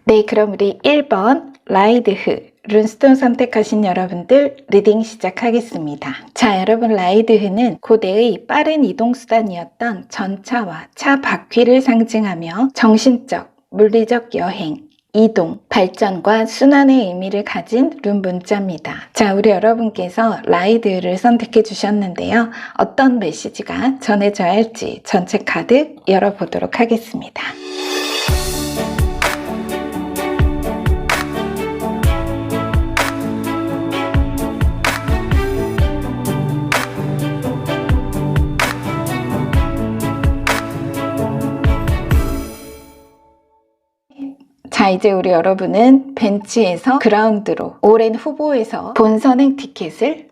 네, 그럼 우리 1번 라이드흐 룬스톤 선택하신 여러분들 리딩 시작하겠습니다. 자, 여러분 라이드흐는 고대의 빠른 이동수단이었던 전차와 차 바퀴를 상징하며 정신적, 물리적 여행, 이동, 발전과 순환의 의미를 가진 룬 문자입니다. 자, 우리 여러분께서 라이드흐를 선택해 주셨는데요. 어떤 메시지가 전해져야 할지 전체 카드 열어보도록 하겠습니다. 자, 이제 우리 여러분은 벤치에서 그라운드로 오랜 후보에서 본선행 티켓을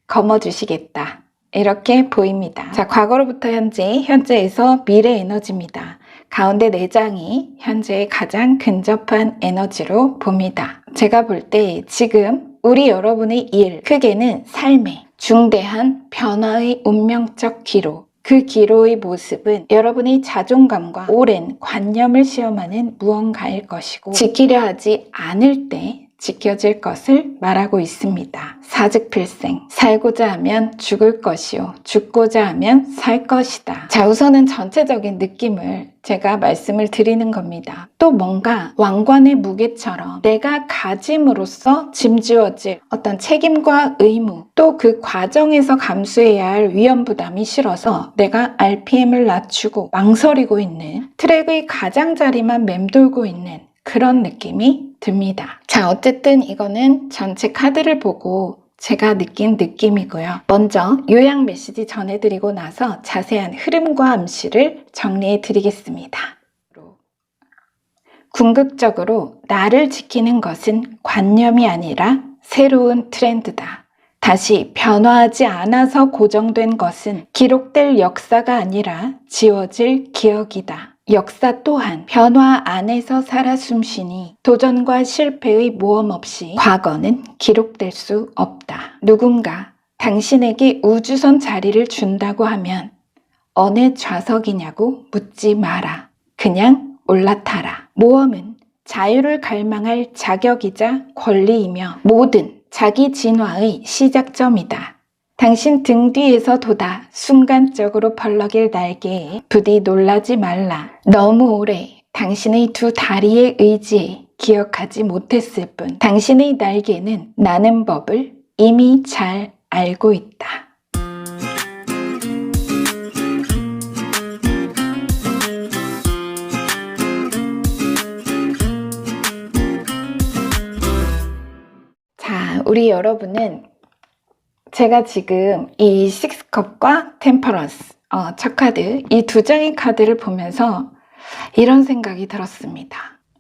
거머쥐시겠다. 이렇게 보입니다. 자, 과거로부터 현재에서 미래 에너지입니다. 가운데 4장이 현재의 가장 근접한 에너지로 봅니다. 제가 볼 때 지금 우리 여러분의 일, 크게는 삶의 중대한 변화의 운명적 기로, 그 기로의 모습은 여러분의 자존감과 오랜 관념을 시험하는 무언가일 것이고 지키려 하지 않을 때 지켜질 것을 말하고 있습니다. 사즉필생, 살고자 하면 죽을 것이요 죽고자 하면 살 것이다. 자, 우선은 전체적인 느낌을 제가 말씀을 드리는 겁니다. 또 뭔가 왕관의 무게처럼 내가 가짐으로써 짐지어질 어떤 책임과 의무, 또 그 과정에서 감수해야 할 위험 부담이 싫어서 내가 RPM을 낮추고 망설이고 있는 트랙의 가장자리만 맴돌고 있는 그런 느낌이 듭니다. 자, 어쨌든 이거는 전체 카드를 보고 제가 느낀 느낌이고요. 먼저 요약 메시지 전해드리고 나서 자세한 흐름과 암시를 정리해 드리겠습니다. 궁극적으로 나를 지키는 것은 관념이 아니라 새로운 트렌드다. 다시 변화하지 않아서 고정된 것은 기록될 역사가 아니라 지워질 기억이다. 역사 또한 변화 안에서 살아 숨쉬니 도전과 실패의 모험 없이 과거는 기록될 수 없다. 누군가 당신에게 우주선 자리를 준다고 하면 어느 좌석이냐고 묻지 마라. 그냥 올라타라. 모험은 자유를 갈망할 자격이자 권리이며 모든 자기 진화의 시작점이다. 당신 등 뒤에서 돋아 순간적으로 펄럭일 날개에 부디 놀라지 말라. 너무 오래 당신의 두 다리의 의지에 기억하지 못했을 뿐 당신의 날개는 나는 법을 이미 잘 알고 있다. 자, 우리 여러분은 제가 지금 이 식스컵과 템퍼런스 첫 카드 이 두 장의 카드를 보면서 이런 생각이 들었습니다.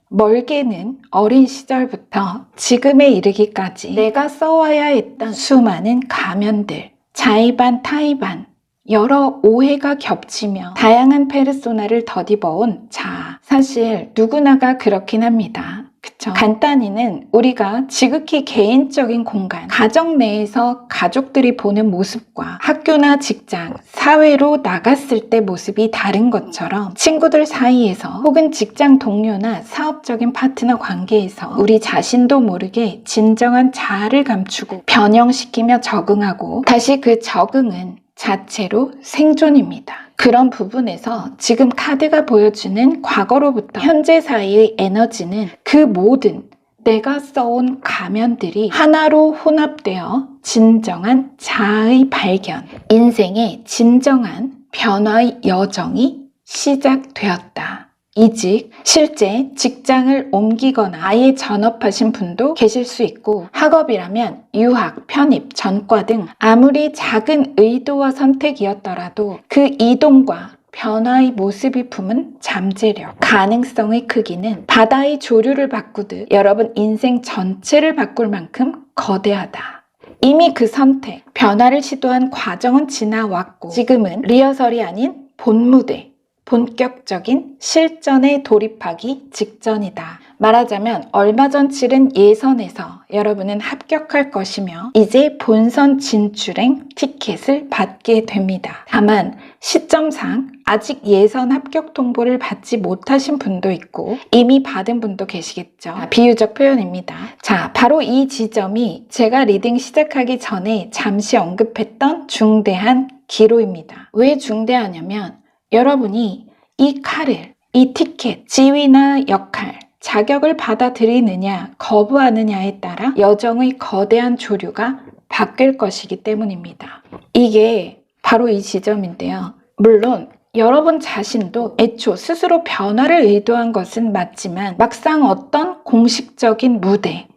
멀게는 어린 시절부터 지금에 이르기까지 내가 써와야 했던 수많은 가면들, 자의반 타의반 여러 오해가 겹치며 다양한 페르소나를 더디버온 자, 사실 누구나가 그렇긴 합니다. 그쵸? 간단히는 우리가 지극히 개인적인 공간, 가정 내에서 가족들이 보는 모습과 학교나 직장, 사회로 나갔을 때 모습이 다른 것처럼 친구들 사이에서 혹은 직장 동료나 사업적인 파트너 관계에서 우리 자신도 모르게 진정한 자아를 감추고 변형시키며 적응하고 다시 그 적응은 자체로 생존입니다. 그런 부분에서 지금 카드가 보여주는 과거로부터 현재 사이의 에너지는 그 모든 내가 써온 가면들이 하나로 혼합되어 진정한 자아의 발견, 인생의 진정한 변화의 여정이 시작되었다. 이직, 실제 직장을 옮기거나 아예 전업하신 분도 계실 수 있고, 학업이라면 유학, 편입, 전과 등 아무리 작은 의도와 선택이었더라도 그 이동과 변화의 모습이 품은 잠재력, 가능성의 크기는 바다의 조류를 바꾸듯 여러분 인생 전체를 바꿀 만큼 거대하다. 이미 그 선택, 변화를 시도한 과정은 지나왔고 지금은 리허설이 아닌 본무대, 본격적인 실전에 돌입하기 직전이다. 말하자면 얼마 전 치른 예선에서 여러분은 합격할 것이며 이제 본선 진출행 티켓을 받게 됩니다. 다만 시점상 아직 예선 합격 통보를 받지 못하신 분도 있고 이미 받은 분도 계시겠죠. 비유적 표현입니다. 자, 바로 이 지점이 제가 리딩 시작하기 전에 잠시 언급했던 중대한 기로입니다. 왜 중대하냐면 여러분이 이 칼을, 이 티켓, 지위나 역할, 자격을 받아들이느냐, 거부하느냐에 따라 여정의 거대한 조류가 바뀔 것이기 때문입니다. 이게 바로 이 지점인데요. 물론 여러분 자신도 애초 스스로 변화를 의도한 것은 맞지만 막상 어떤 공식적인 무대,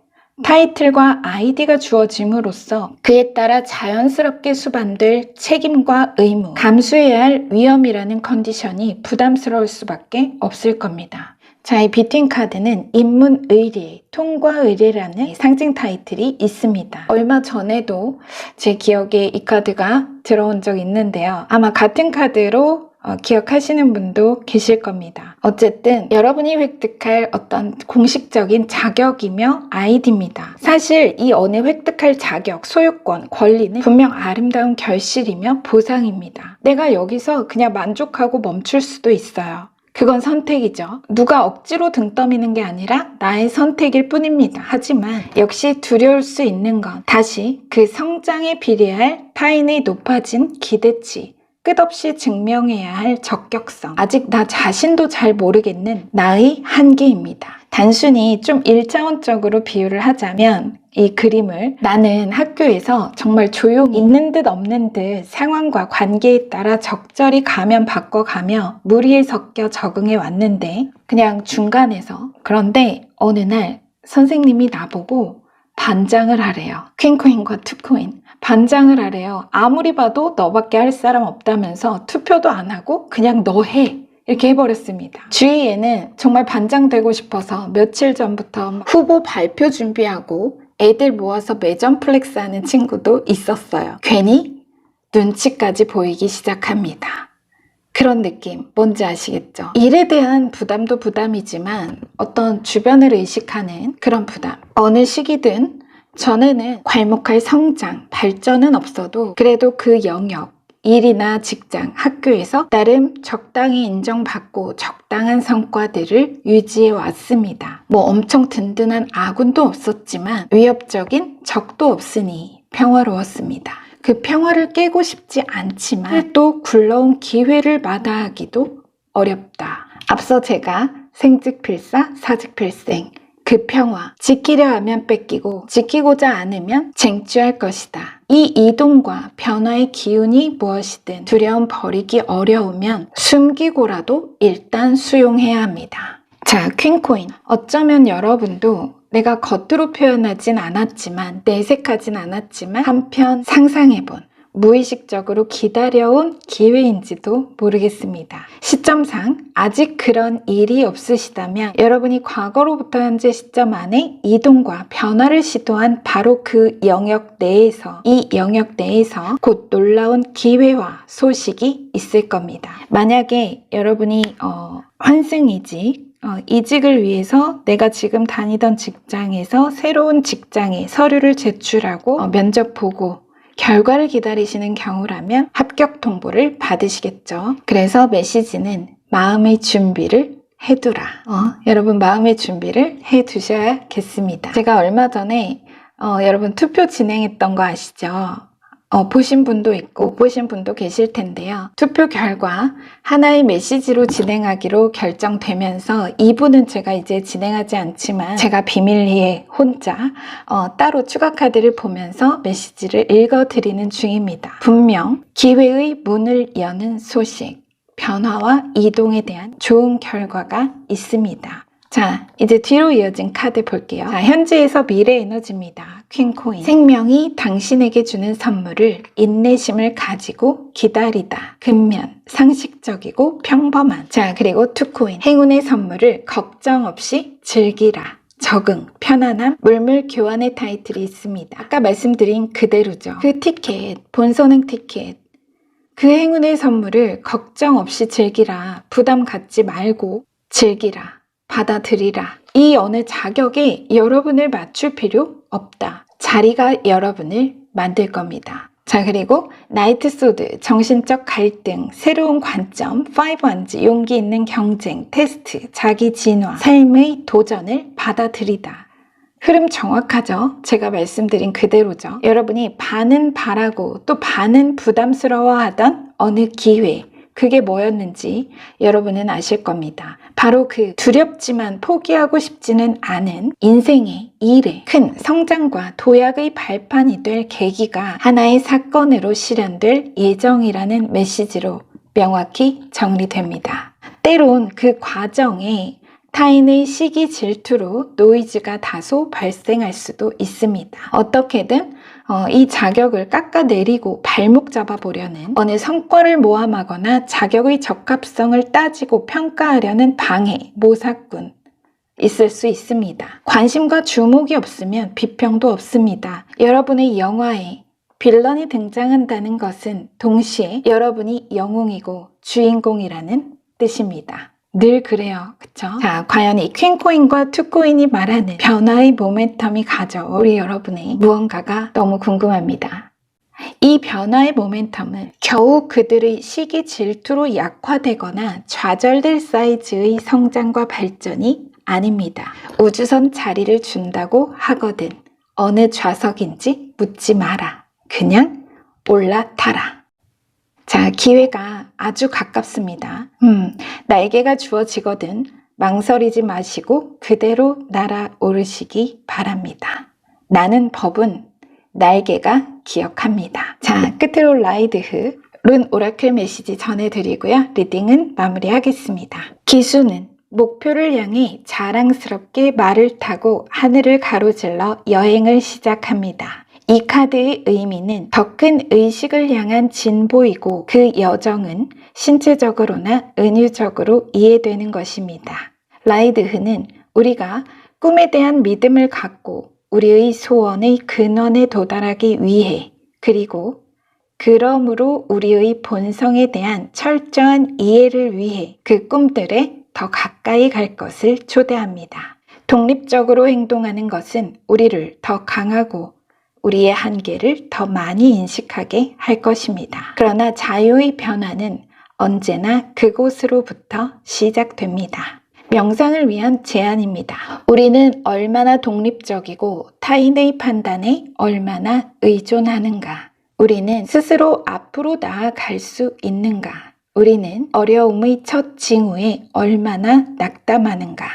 타이틀과 아이디가 주어짐으로써 그에 따라 자연스럽게 수반될 책임과 의무, 감수해야 할 위험이라는 컨디션이 부담스러울 수밖에 없을 겁니다. 자, 이 비트윈 카드는 인문의리, 통과의리라는 상징 타이틀이 있습니다. 얼마 전에도 제 기억에 이 카드가 들어온 적이 있는데요. 아마 같은 카드로 기억하시는 분도 계실 겁니다. 어쨌든 여러분이 획득할 어떤 공식적인 자격이며 아이디입니다. 사실 이 언에 획득할 자격, 소유권, 권리는 분명 아름다운 결실이며 보상입니다. 내가 여기서 그냥 만족하고 멈출 수도 있어요. 그건 선택이죠. 누가 억지로 등 떠미는 게 아니라 나의 선택일 뿐입니다. 하지만 역시 두려울 수 있는 건 다시 그 성장에 비례할 타인의 높아진 기대치, 끝없이 증명해야 할 적격성, 아직 나 자신도 잘 모르겠는 나의 한계입니다. 단순히 좀 1차원적으로 비유를 하자면 이 그림을 나는 학교에서 정말 조용히 있는 듯 없는 듯 상황과 관계에 따라 적절히 가면 바꿔가며 무리에 섞여 적응해 왔는데 그냥 중간에서 그런데 어느 날 선생님이 나보고 반장을 하래요. 퀸코인과 투코인. 반장을 하래요. 아무리 봐도 너밖에 할 사람 없다면서 투표도 안 하고 그냥 너 해. 이렇게 해버렸습니다. 주위에는 정말 반장 되고 싶어서 며칠 전부터 후보 발표 준비하고 애들 모아서 매점 플렉스 하는 친구도 있었어요. 괜히 눈치까지 보이기 시작합니다. 그런 느낌 뭔지 아시겠죠? 일에 대한 부담도 부담이지만 어떤 주변을 의식하는 그런 부담. 어느 시기든 전에는 괄목할 성장, 발전은 없어도 그래도 그 영역, 일이나 직장, 학교에서 나름 적당히 인정받고 적당한 성과들을 유지해 왔습니다. 뭐 엄청 든든한 아군도 없었지만 위협적인 적도 없으니 평화로웠습니다. 그 평화를 깨고 싶지 않지만 또 굴러온 기회를 마다하기도 어렵다. 앞서 제가 생즉필사, 사즉필생, 그 평화, 지키려 하면 뺏기고 지키고자 않으면 쟁취할 것이다. 이 이동과 변화의 기운이 무엇이든 두려움 버리기 어려우면 숨기고라도 일단 수용해야 합니다. 자, 퀸코인. 어쩌면 여러분도 내가 겉으로 표현하진 않았지만 내색하진 않았지만 한편 상상해본 무의식적으로 기다려온 기회인지도 모르겠습니다. 시점상 아직 그런 일이 없으시다면 여러분이 과거로부터 현재 시점 안에 이동과 변화를 시도한 바로 그 영역 내에서 이 영역 내에서 곧 놀라운 기회와 소식이 있을 겁니다. 만약에 여러분이 환승이직 이직을 위해서 내가 지금 다니던 직장에서 새로운 직장에 서류를 제출하고 면접 보고 결과를 기다리시는 경우라면 합격 통보를 받으시겠죠. 그래서 메시지는 마음의 준비를 해두라. 여러분 마음의 준비를 해두셔야겠습니다. 제가 얼마 전에 여러분 투표 진행했던 거 아시죠? 보신 분도 있고 못 보신 분도 계실 텐데요. 투표 결과 하나의 메시지로 진행하기로 결정되면서 2부는 제가 이제 진행하지 않지만 제가 비밀리에 혼자 따로 추가 카드를 보면서 메시지를 읽어드리는 중입니다. 분명 기회의 문을 여는 소식, 변화와 이동에 대한 좋은 결과가 있습니다. 자, 이제 뒤로 이어진 카드 볼게요. 자, 현재에서 미래 에너지입니다. 퀸코인. 생명이 당신에게 주는 선물을 인내심을 가지고 기다리다. 근면, 상식적이고 평범한. 자, 그리고 투코인. 행운의 선물을 걱정 없이 즐기라. 적응, 편안함, 물물 교환의 타이틀이 있습니다. 아까 말씀드린 그대로죠. 그 티켓, 본선행 티켓. 그 행운의 선물을 걱정 없이 즐기라. 부담 갖지 말고 즐기라. 받아들이라. 이 어느 자격에 여러분을 맞출 필요 없다. 자리가 여러분을 만들 겁니다. 자, 그리고 나이트 소드, 정신적 갈등, 새로운 관점, 5원즈, 용기 있는 경쟁, 테스트, 자기 진화, 삶의 도전을 받아들이다. 흐름 정확하죠? 제가 말씀드린 그대로죠. 여러분이 반은 바라고 또 반은 부담스러워하던 어느 기회, 그게 뭐였는지 여러분은 아실 겁니다. 바로 그 두렵지만 포기하고 싶지는 않은 인생의 일의 큰 성장과 도약의 발판이 될 계기가 하나의 사건으로 실현될 예정이라는 메시지로 명확히 정리됩니다. 때론 그 과정에 타인의 시기 질투로 노이즈가 다소 발생할 수도 있습니다. 어떻게든 이 자격을 깎아내리고 발목 잡아보려는 어느 성과를 모함하거나 자격의 적합성을 따지고 평가하려는 방해, 모사꾼 있을 수 있습니다. 관심과 주목이 없으면 비평도 없습니다. 여러분의 영화에 빌런이 등장한다는 것은 동시에 여러분이 영웅이고 주인공이라는 뜻입니다. 늘 그래요. 그쵸? 자, 과연 이 퀸코인과 투코인이 말하는 변화의 모멘텀이 가져올 우리 여러분의 무언가가 너무 궁금합니다. 이 변화의 모멘텀은 겨우 그들의 시기 질투로 약화되거나 좌절될 사이즈의 성장과 발전이 아닙니다. 우주선 자리를 준다고 하거든 어느 좌석인지 묻지 마라. 그냥 올라타라. 자, 기회가 아주 가깝습니다. 날개가 주어지거든 망설이지 마시고 그대로 날아오르시기 바랍니다. 나는 법은 날개가 기억합니다. 자, 끝으로 라이드흐 룬 오라클 메시지 전해드리고요. 리딩은 마무리하겠습니다. 기수는 목표를 향해 자랑스럽게 말을 타고 하늘을 가로질러 여행을 시작합니다. 이 카드의 의미는 더 큰 의식을 향한 진보이고 그 여정은 신체적으로나 은유적으로 이해되는 것입니다. 라이드흐는 우리가 꿈에 대한 믿음을 갖고 우리의 소원의 근원에 도달하기 위해 그리고 그러므로 우리의 본성에 대한 철저한 이해를 위해 그 꿈들에 더 가까이 갈 것을 초대합니다. 독립적으로 행동하는 것은 우리를 더 강하고 우리의 한계를 더 많이 인식하게 할 것입니다. 그러나 자유의 변화는 언제나 그곳으로부터 시작됩니다. 명상을 위한 제안입니다. 우리는 얼마나 독립적이고 타인의 판단에 얼마나 의존하는가? 우리는 스스로 앞으로 나아갈 수 있는가? 우리는 어려움의 첫 징후에 얼마나 낙담하는가?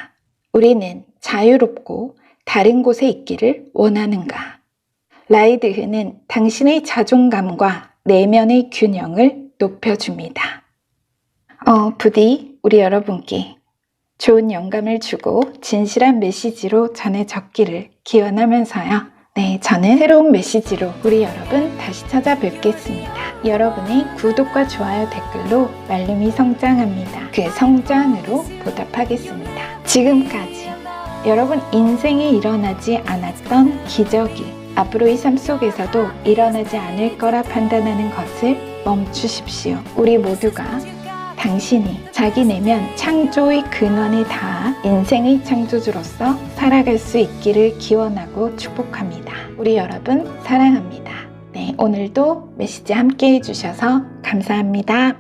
우리는 자유롭고 다른 곳에 있기를 원하는가? 라이드흐는 당신의 자존감과 내면의 균형을 높여줍니다. 부디 우리 여러분께 좋은 영감을 주고 진실한 메시지로 전해졌기를 기원하면서요. 네, 저는 새로운 메시지로 우리 여러분 다시 찾아뵙겠습니다. 여러분의 구독과 좋아요 댓글로 말름이 성장합니다. 그 성장으로 보답하겠습니다. 지금까지 여러분 인생에 일어나지 않았던 기적이 앞으로의 삶 속에서도 일어나지 않을 거라 판단하는 것을 멈추십시오. 우리 모두가 당신이 자기 내면 창조의 근원에 닿아 인생의 창조주로서 살아갈 수 있기를 기원하고 축복합니다. 우리 여러분 사랑합니다. 네, 오늘도 메시지 함께 해주셔서 감사합니다.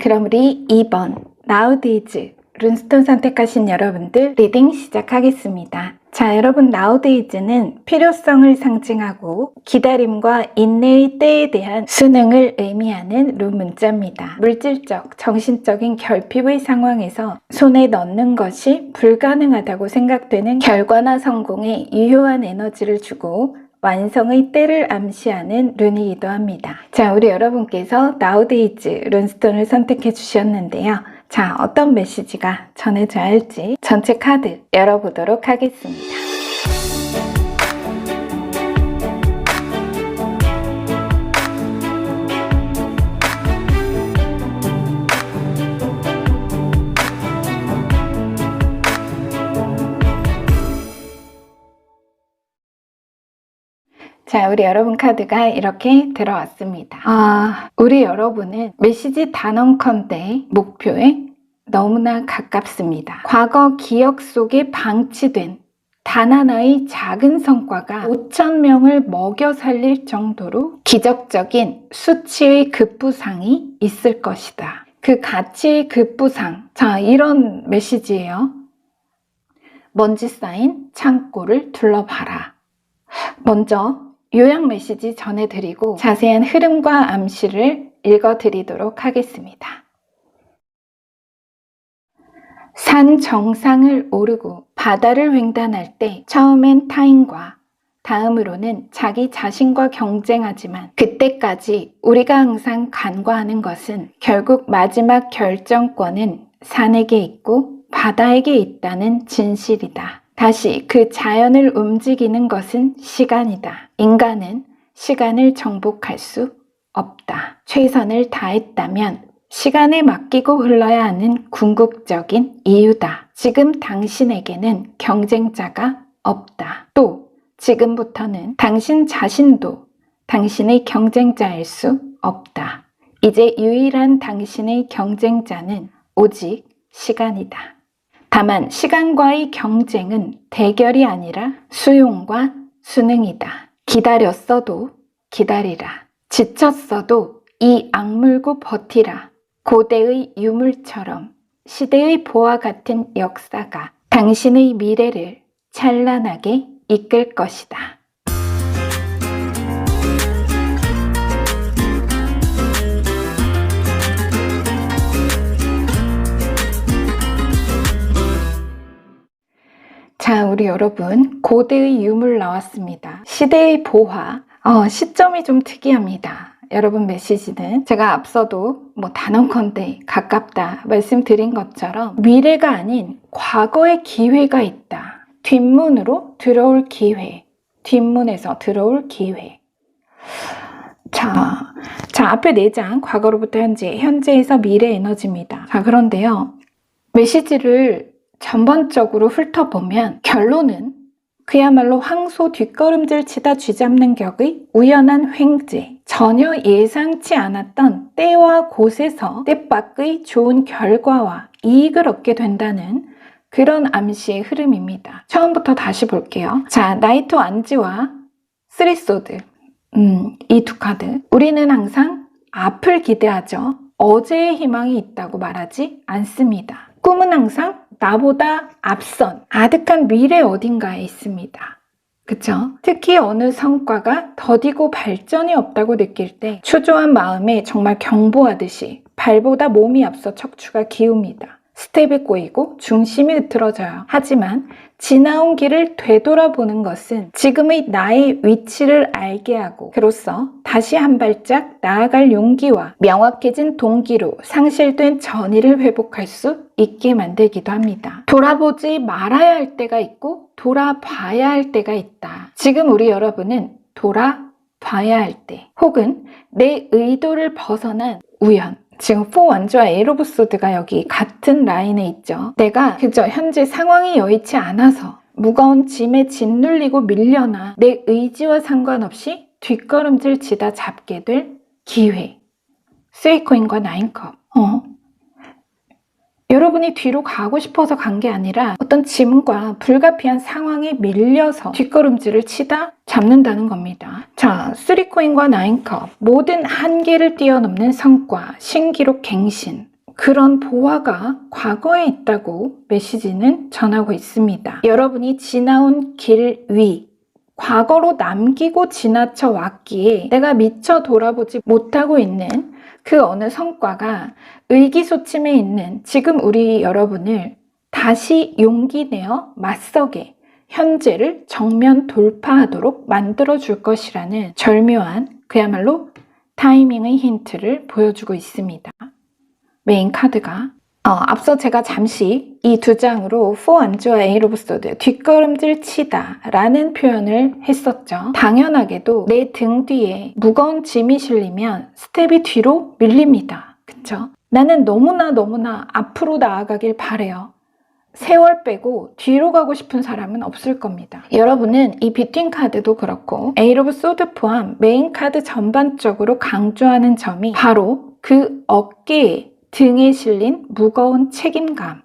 그럼 우리 2번 nowadays 룬스톤 선택하신 여러분들 리딩 시작하겠습니다. 자, 여러분 nowadays는 필요성을 상징하고 기다림과 인내의 때에 대한 수능을 의미하는 룸 문자입니다. 물질적, 정신적인 결핍의 상황에서 손에 넣는 것이 불가능하다고 생각되는 결과나 성공에 유효한 에너지를 주고 완성의 때를 암시하는 룬이기도 합니다. 자, 우리 여러분께서 nowadays 룬스톤을 선택해 주셨는데요. 자, 어떤 메시지가 전해져야 할지 전체 카드 열어보도록 하겠습니다. 자, 우리 여러분 카드가 이렇게 들어왔습니다. 우리 여러분은 메시지 단언컨대 목표에 너무나 가깝습니다. 과거 기억 속에 방치된 단 하나의 작은 성과가 5,000명을 먹여 살릴 정도로 기적적인 수치의 급부상이 있을 것이다. 그 가치의 급부상. 자, 이런 메시지예요. 먼지 쌓인 창고를 둘러봐라. 먼저 요약 메시지 전해드리고 자세한 흐름과 암시를 읽어드리도록 하겠습니다. 산 정상을 오르고 바다를 횡단할 때 처음엔 타인과 다음으로는 자기 자신과 경쟁하지만 그때까지 우리가 항상 간과하는 것은 결국 마지막 결정권은 산에게 있고 바다에게 있다는 진실이다. 다시 그 자연을 움직이는 것은 시간이다. 인간은 시간을 정복할 수 없다. 최선을 다했다면 시간에 맡기고 흘러야 하는 궁극적인 이유다. 지금 당신에게는 경쟁자가 없다. 또 지금부터는 당신 자신도 당신의 경쟁자일 수 없다. 이제 유일한 당신의 경쟁자는 오직 시간이다. 다만 시간과의 경쟁은 대결이 아니라 수용과 수능이다. 기다렸어도 기다리라. 지쳤어도 이 악물고 버티라. 고대의 유물처럼 시대의 보와 같은 역사가 당신의 미래를 찬란하게 이끌 것이다. 자, 우리 여러분 고대의 유물 나왔습니다. 시대의 보화. 시점이 좀 특이합니다. 여러분 메시지는 제가 앞서도 단언컨대 가깝다 말씀드린 것처럼 미래가 아닌 과거의 기회가 있다. 뒷문으로 들어올 기회. 뒷문에서 들어올 기회. 자, 앞에 4장 과거로부터 현재, 현재에서 미래 에너지입니다. 자, 그런데요. 메시지를 전반적으로 훑어보면 결론은 그야말로 황소 뒷걸음질 치다 쥐잡는 격의 우연한 횡재, 전혀 예상치 않았던 때와 곳에서 뜻밖의 좋은 결과와 이익을 얻게 된다는 그런 암시의 흐름입니다. 처음부터 다시 볼게요. 자, 나이트 완지와 쓰리소드, 이 두 카드. 우리는 항상 앞을 기대하죠. 어제의 희망이 있다고 말하지 않습니다. 꿈은 항상 나보다 앞선 아득한 미래 어딘가에 있습니다. 그쵸? 특히 어느 성과가 더디고 발전이 없다고 느낄 때 초조한 마음에 정말 경보하듯이 발보다 몸이 앞서 척추가 기웁니다. 스텝이 꼬이고 중심이 흐트러져요. 하지만 지나온 길을 되돌아보는 것은 지금의 나의 위치를 알게 하고 그로써 다시 한 발짝 나아갈 용기와 명확해진 동기로 상실된 전의를 회복할 수 있게 만들기도 합니다. 돌아보지 말아야 할 때가 있고 돌아봐야 할 때가 있다. 지금 우리 여러분은 돌아봐야 할 때 혹은 내 의도를 벗어난 우연, 지금 4 완주와 에이로브 소드가 여기 같은 라인에 있죠. 내가 그저 현재 상황이 여의치 않아서 무거운 짐에 짓눌리고 밀려나 내 의지와 상관없이 뒷걸음질 치다 잡게 될 기회. 3코인과 9컵. 여러분이 뒤로 가고 싶어서 간 게 아니라 어떤 짐과 불가피한 상황에 밀려서 뒷걸음질을 치다 잡는다는 겁니다. 자, 3코인과 9컵. 모든 한계를 뛰어넘는 성과, 신기록 갱신. 그런 보화가 과거에 있다고 메시지는 전하고 있습니다. 여러분이 지나온 길 위, 과거로 남기고 지나쳐 왔기에 내가 미처 돌아보지 못하고 있는 그 어느 성과가 의기소침해 있는 지금 우리 여러분을 다시 용기 내어 맞서게 현재를 정면 돌파하도록 만들어줄 것이라는 절묘한 그야말로 타이밍의 힌트를 보여주고 있습니다. 메인 카드가 앞서 제가 잠시 이 두 장으로 4원즈와 에잇 오브 소드 뒷걸음질 치다 라는 표현을 했었죠. 당연하게도 내 등 뒤에 무거운 짐이 실리면 스텝이 뒤로 밀립니다. 그쵸? 나는 너무나 앞으로 나아가길 바래요. 세월 빼고 뒤로 가고 싶은 사람은 없을 겁니다. 여러분은 이 비트윈 카드도 그렇고 에잇 오브 소드 포함 메인 카드 전반적으로 강조하는 점이 바로 그 어깨에 등에 실린 무거운 책임감,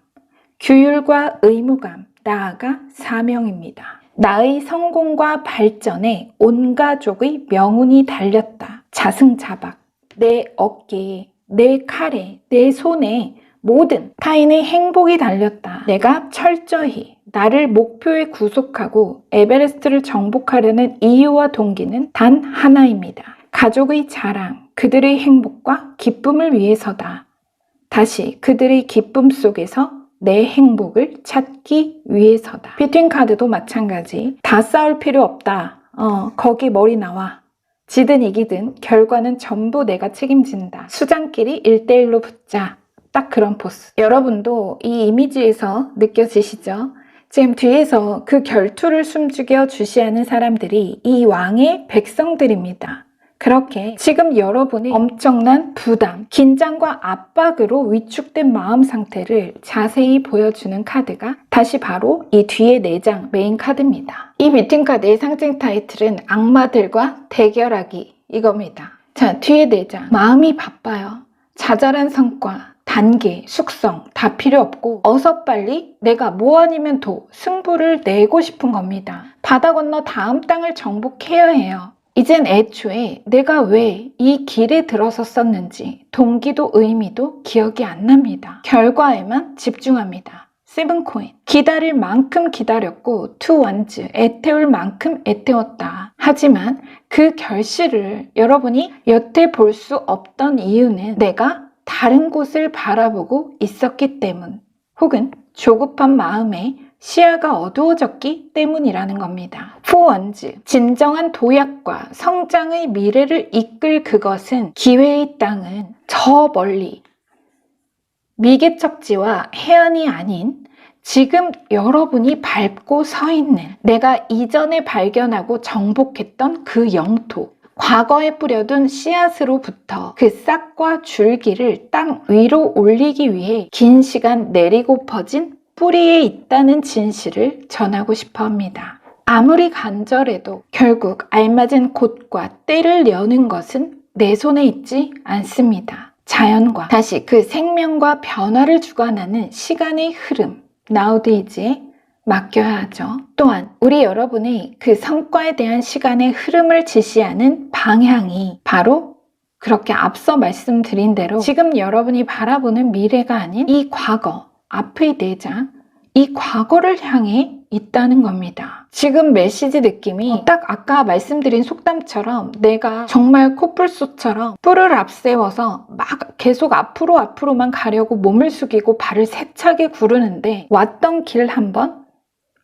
규율과 의무감, 나아가 사명입니다. 나의 성공과 발전에 온 가족의 명운이 달렸다. 자승자박, 내 어깨에, 내 칼에, 내 손에 모든 타인의 행복이 달렸다. 내가 철저히 나를 목표에 구속하고 에베레스트를 정복하려는 이유와 동기는 단 하나입니다. 가족의 자랑, 그들의 행복과 기쁨을 위해서다. 다시 그들의 기쁨 속에서 내 행복을 찾기 위해서다. 비트윈 카드도 마찬가지. 다 싸울 필요 없다. 거기 머리 나와. 지든 이기든 결과는 전부 내가 책임진다. 수장끼리 1대1로 붙자. 딱 그런 포스. 여러분도 이 이미지에서 느껴지시죠? 지금 뒤에서 그 결투를 숨죽여 주시하는 사람들이 이 왕의 백성들입니다. 그렇게 지금 여러분의 엄청난 부담, 긴장과 압박으로 위축된 마음 상태를 자세히 보여주는 카드가 다시 바로 이 뒤에 4장 메인 카드입니다. 이 비트윈 카드의 상징 타이틀은 악마들과 대결하기 이겁니다. 자, 뒤에 4장. 마음이 바빠요. 자잘한 성과, 단계, 숙성 다 필요 없고 어서 빨리 내가 뭐 아니면 도 승부를 내고 싶은 겁니다. 바다 건너 다음 땅을 정복해야 해요. 이젠 애초에 내가 왜 이 길에 들어섰었는지 동기도 의미도 기억이 안 납니다. 결과에만 집중합니다. 7코인. 기다릴 만큼 기다렸고 2원즈. 애태울 만큼 애태웠다. 하지만 그 결실을 여러분이 여태 볼 수 없던 이유는 내가 다른 곳을 바라보고 있었기 때문 혹은 조급한 마음에 시야가 어두워졌기 때문이라는 겁니다. 4원즈, 진정한 도약과 성장의 미래를 이끌 그것은 기회의 땅은 저 멀리 미개척지와 해안이 아닌 지금 여러분이 밟고 서 있는 내가 이전에 발견하고 정복했던 그 영토, 과거에 뿌려둔 씨앗으로부터 그 싹과 줄기를 땅 위로 올리기 위해 긴 시간 내리고 퍼진 뿌리에 있다는 진실을 전하고 싶어 합니다. 아무리 간절해도 결국 알맞은 곳과 때를 여는 것은 내 손에 있지 않습니다. 자연과 다시 그 생명과 변화를 주관하는 시간의 흐름, 나우데이지에 맡겨야 하죠. 또한 우리 여러분의 그 성과에 대한 시간의 흐름을 지시하는 방향이 바로 그렇게 앞서 말씀드린 대로 지금 여러분이 바라보는 미래가 아닌 이 과거, 앞의 4장, 이 과거를 향해 있다는 겁니다. 지금 메시지 느낌이 딱 아까 말씀드린 속담처럼 내가 정말 코뿔소처럼 뿔을 앞세워서 막 계속 앞으로만 가려고 몸을 숙이고 발을 세차게 구르는데 왔던 길 한번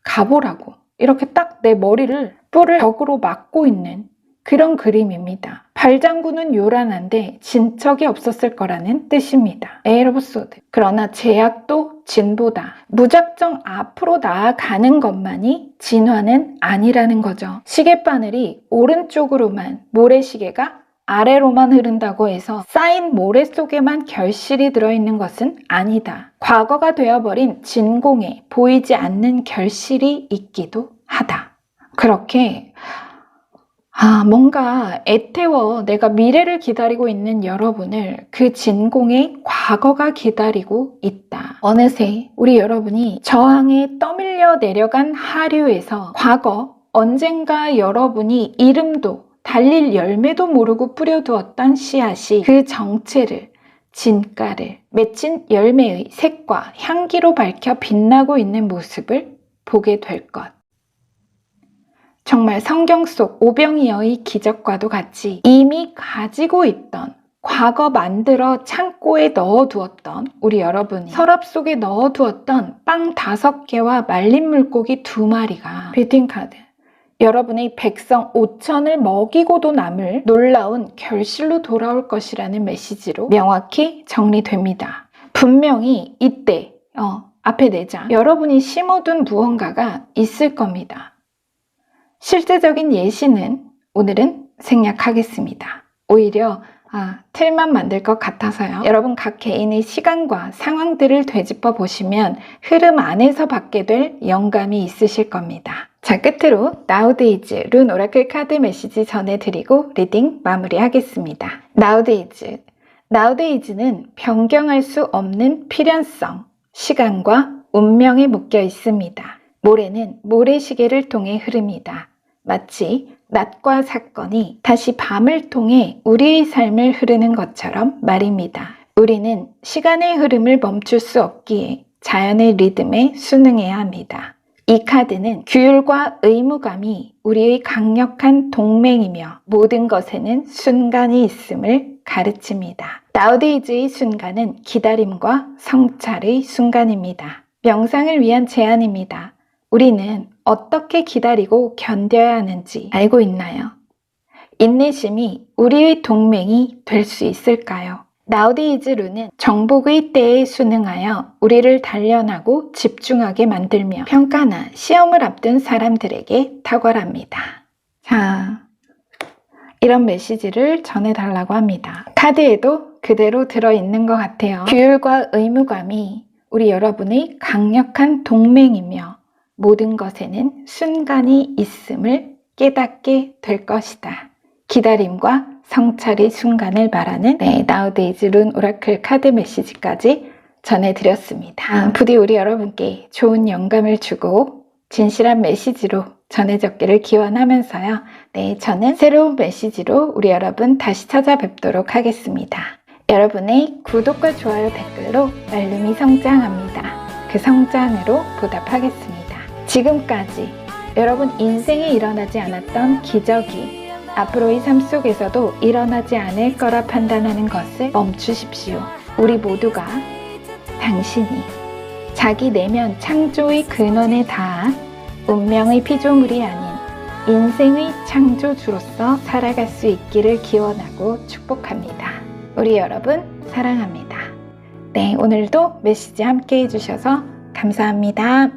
가보라고 이렇게 딱 내 머리를 뿔을 벽으로 막고 있는 그런 그림입니다. 발장구는 요란한데 진척이 없었을 거라는 뜻입니다. 에잇 오브 소드. 그러나 제약도 진보다. 무작정 앞으로 나아가는 것만이 진화는 아니라는 거죠. 시계바늘이 오른쪽으로만, 모래시계가 아래로만 흐른다고 해서 쌓인 모래 속에만 결실이 들어있는 것은 아니다. 과거가 되어버린 진공에 보이지 않는 결실이 있기도 하다. 그렇게 뭔가 애태워 내가 미래를 기다리고 있는 여러분을 그 진공의 과거가 기다리고 있다. 어느새 우리 여러분이 저항에 떠밀려 내려간 하류에서 과거 언젠가 여러분이 이름도 달릴 열매도 모르고 뿌려두었던 씨앗이 그 정체를 진가를 맺힌 열매의 색과 향기로 밝혀 빛나고 있는 모습을 보게 될 것. 정말 성경 속 오병이어의 기적과도 같이 이미 가지고 있던, 과거 만들어 창고에 넣어두었던, 우리 여러분이 서랍 속에 넣어두었던 빵 5개와 말린 물고기 2마리가 greeting 카드, 여러분의 백성 5천을 먹이고도 남을 놀라운 결실로 돌아올 것이라는 메시지로 명확히 정리됩니다. 분명히 이때 앞에 4장 여러분이 심어둔 무언가가 있을 겁니다. 실제적인 예시는 오늘은 생략하겠습니다. 오히려 틀만 만들 것 같아서요. 여러분 각 개인의 시간과 상황들을 되짚어 보시면 흐름 안에서 받게 될 영감이 있으실 겁니다. 자, 끝으로 Nowadays 룬 오라클 카드 메시지 전해드리고 리딩 마무리하겠습니다. Nowadays는 변경할 수 없는 필연성, 시간과 운명에 묶여 있습니다. 모레는 모래시계를 통해 흐릅니다. 마치 낮과 사건이 다시 밤을 통해 우리의 삶을 흐르는 것처럼 말입니다. 우리는 시간의 흐름을 멈출 수 없기에 자연의 리듬에 순응해야 합니다. 이 카드는 규율과 의무감이 우리의 강력한 동맹이며 모든 것에는 순간이 있음을 가르칩니다. Nowadays의 순간은 기다림과 성찰의 순간입니다. 명상을 위한 제안입니다. 우리는 어떻게 기다리고 견뎌야 하는지 알고 있나요? 인내심이 우리의 동맹이 될 수 있을까요? Nowadays 룬은 정복의 때에 순응하여 우리를 단련하고 집중하게 만들며 평가나 시험을 앞둔 사람들에게 탁월합니다. 자, 이런 메시지를 전해달라고 합니다. 카드에도 그대로 들어있는 것 같아요. 규율과 의무감이 우리 여러분의 강력한 동맹이며 모든 것에는 순간이 있음을 깨닫게 될 것이다. 기다림과 성찰의 순간을 말하는 Nowadays 룬 오라클 카드 메시지까지 전해드렸습니다. 부디 우리 여러분께 좋은 영감을 주고 진실한 메시지로 전해졌기를 기원하면서요. 저는 새로운 메시지로 우리 여러분 다시 찾아뵙도록 하겠습니다. 여러분의 구독과 좋아요 댓글로 말룸이 성장합니다. 그 성장으로 보답하겠습니다. 지금까지 여러분 인생에 일어나지 않았던 기적이 앞으로의 삶 속에서도 일어나지 않을 거라 판단하는 것을 멈추십시오. 우리 모두가 당신이 자기 내면 창조의 근원에 닿아 운명의 피조물이 아닌 인생의 창조주로서 살아갈 수 있기를 기원하고 축복합니다. 우리 여러분 사랑합니다. 오늘도 메시지 함께 해주셔서 감사합니다.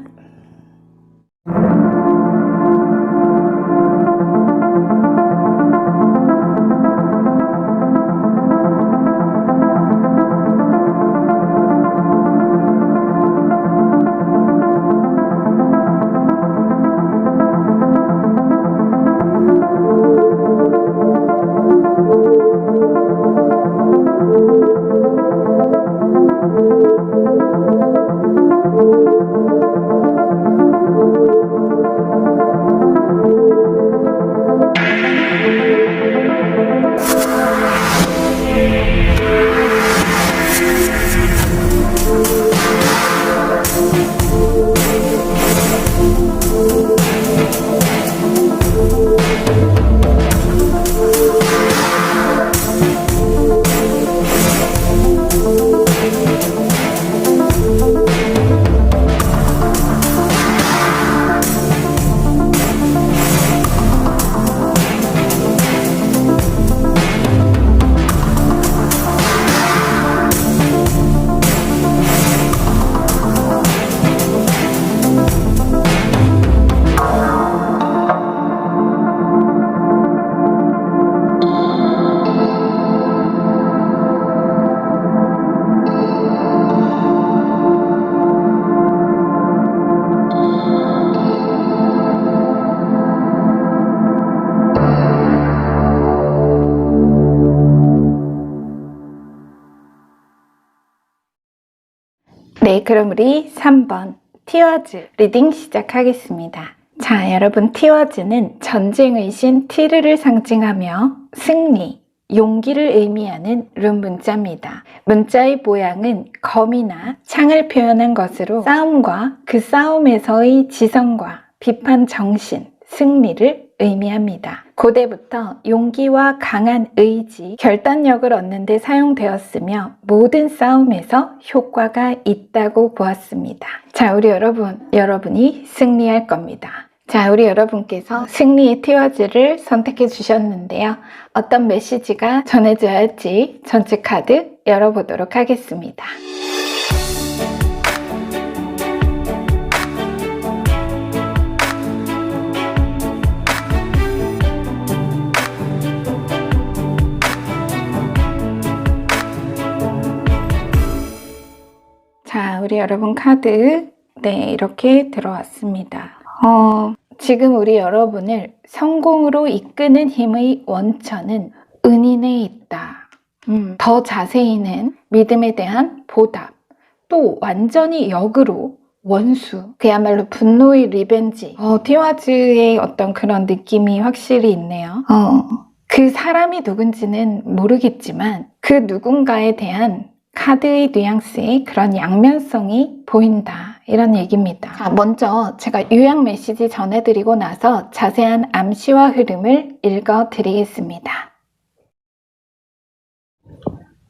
그럼 우리 3번 티워즈 리딩 시작하겠습니다. 자, 여러분 티워즈는 전쟁의 신 티르를 상징하며 승리, 용기를 의미하는 룬 문자입니다. 문자의 모양은 검이나 창을 표현한 것으로 싸움과 그 싸움에서의 지성과 비판 정신, 승리를 의미합니다. 고대부터 용기와 강한 의지, 결단력을 얻는 데 사용되었으며 모든 싸움에서 효과가 있다고 보았습니다. 자, 우리 여러분이 승리할 겁니다. 자, 우리 여러분께서 승리의 티워즈를 선택해 주셨는데요. 어떤 메시지가 전해져야 할지 전체 카드 열어보도록 하겠습니다. 자, 우리 여러분 카드 이렇게 들어왔습니다. 지금 우리 여러분을 성공으로 이끄는 힘의 원천은 은인에 있다. 더 자세히는 믿음에 대한 보답, 또 완전히 역으로 원수, 그야말로 분노의 리벤지. 티와즈의 어떤 그런 느낌이 확실히 있네요. 그 사람이 누군지는 모르겠지만 그 누군가에 대한 카드의 뉘앙스의 그런 양면성이 보인다, 이런 얘기입니다. 자, 먼저 제가 요약 메시지 전해드리고 나서 자세한 암시와 흐름을 읽어드리겠습니다.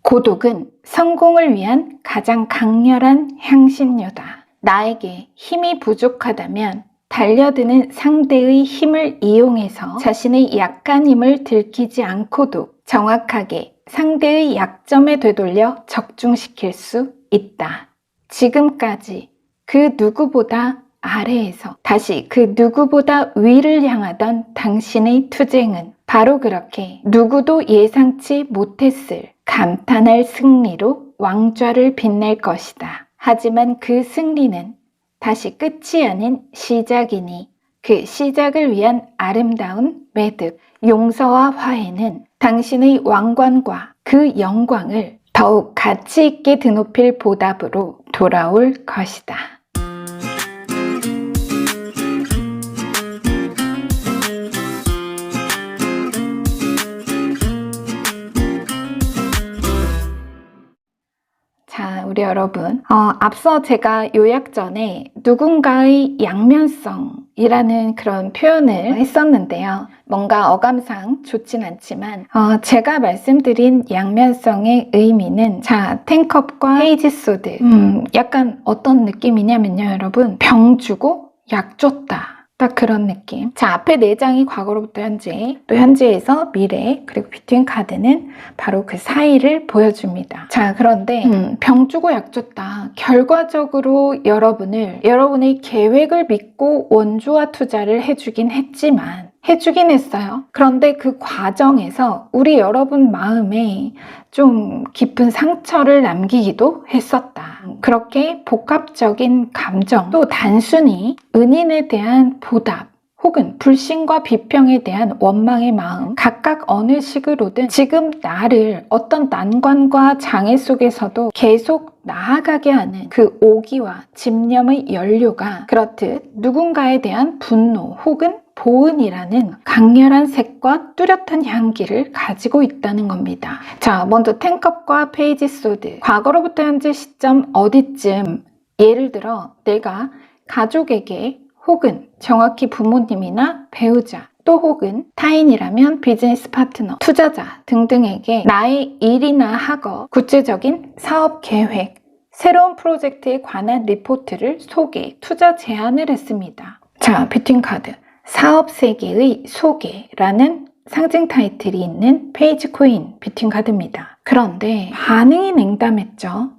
고독은 성공을 위한 가장 강렬한 향신료다. 나에게 힘이 부족하다면 달려드는 상대의 힘을 이용해서 자신의 약한 힘을 들키지 않고도 정확하게 상대의 약점에 되돌려 적중시킬 수 있다. 지금까지 그 누구보다 아래에서 다시 그 누구보다 위를 향하던 당신의 투쟁은 바로 그렇게 누구도 예상치 못했을 감탄할 승리로 왕좌를 빛낼 것이다. 하지만 그 승리는 다시 끝이 아닌 시작이니 그 시작을 위한 아름다운 매듭, 용서와 화해는 당신의 왕관과 그 영광을 더욱 가치 있게 드높일 보답으로 돌아올 것이다. 자, 우리 여러분, 앞서 제가 요약 전에 누군가의 양면성이라는 그런 표현을 했었는데요. 뭔가 어감상 좋진 않지만 제가 말씀드린 양면성의 의미는, 자, 텐컵과 헤이지 소드, 약간 어떤 느낌이냐면요, 여러분, 병 주고 약 줬다. 딱 그런 느낌. 자, 앞에 4장이 과거로부터 현재, 또 현재에서 미래, 그리고 비트윈 카드는 바로 그 사이를 보여줍니다. 자, 그런데 병 주고 약 줬다. 결과적으로 여러분의 계획을 믿고 원조와 투자를 해주긴 했어요. 그런데 그 과정에서 우리 여러분 마음에 좀 깊은 상처를 남기기도 했었다. 그렇게 복합적인 감정, 또 단순히 은인에 대한 보답, 혹은 불신과 비평에 대한 원망의 마음, 각각 어느 식으로든 지금 나를 어떤 난관과 장애 속에서도 계속 나아가게 하는 그 오기와 집념의 연료가 그렇듯 누군가에 대한 분노 혹은 보은이라는 강렬한 색과 뚜렷한 향기를 가지고 있다는 겁니다. 자, 먼저 텐컵과 페이지 소드, 과거로부터 현재 시점 어디쯤, 예를 들어 내가 가족에게 혹은 정확히 부모님이나 배우자, 또 혹은 타인이라면 비즈니스 파트너, 투자자 등등에게 나의 일이나 학업, 구체적인 사업 계획, 새로운 프로젝트에 관한 리포트를 소개, 투자 제안을 했습니다. 자, 비트윈 카드, 사업 세계의 소개라는 상징 타이틀이 있는 페이지 코인 비트윈 카드입니다. 그런데 반응이 냉담했죠.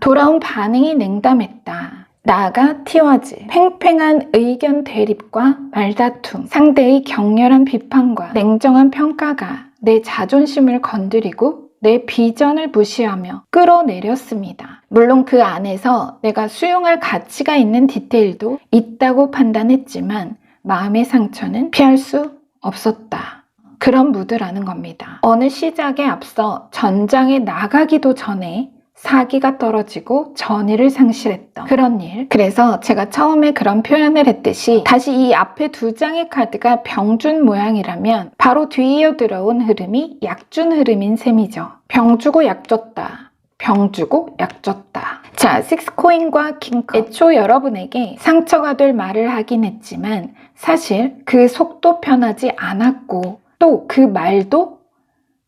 돌아온 반응이 냉담했다. 나아가 티와즈, 팽팽한 의견 대립과 말다툼, 상대의 격렬한 비판과 냉정한 평가가 내 자존심을 건드리고 내 비전을 무시하며 끌어내렸습니다. 물론 그 안에서 내가 수용할 가치가 있는 디테일도 있다고 판단했지만 마음의 상처는 피할 수 없었다. 그런 무드라는 겁니다. 어느 시작에 앞서 전장에 나가기도 전에 사기가 떨어지고 전의를 상실했던 그런 일. 그래서 제가 처음에 그런 표현을 했듯이 다시 이 앞에 두 장의 카드가 병준 모양이라면 바로 뒤이어 들어온 흐름이 약준 흐름인 셈이죠. 병 주고 약 줬다. 병 주고 약 줬다. 자, 식스코인과 킹컵. 애초 여러분에게 상처가 될 말을 하긴 했지만 사실 그 속도 편하지 않았고 또 그 말도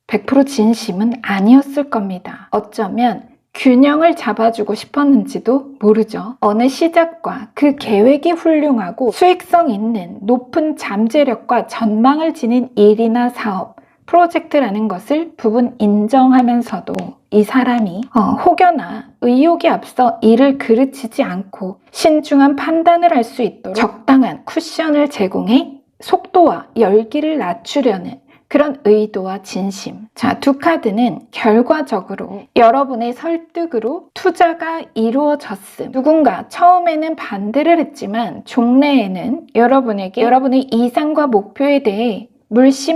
100% 진심은 아니었을 겁니다. 어쩌면 균형을 잡아주고 싶었는지도 모르죠. 어느 시작과 그 계획이 훌륭하고 수익성 있는 높은 잠재력과 전망을 지닌 일이나 사업, 프로젝트라는 것을 부분 인정하면서도 이 사람이 혹여나 의욕이 앞서 일을 그르치지 않고 신중한 판단을 할 수 있도록 적당한 쿠션을 제공해 속도와 열기를 낮추려는 그런 의도와 진심. 자, 두 카드는 결과적으로 여러분의 설득으로 투자가 이루어졌음. 누군가 처음에는 반대를 했지만 종래에는 여러분에게 여러분의 이상과 목표에 대해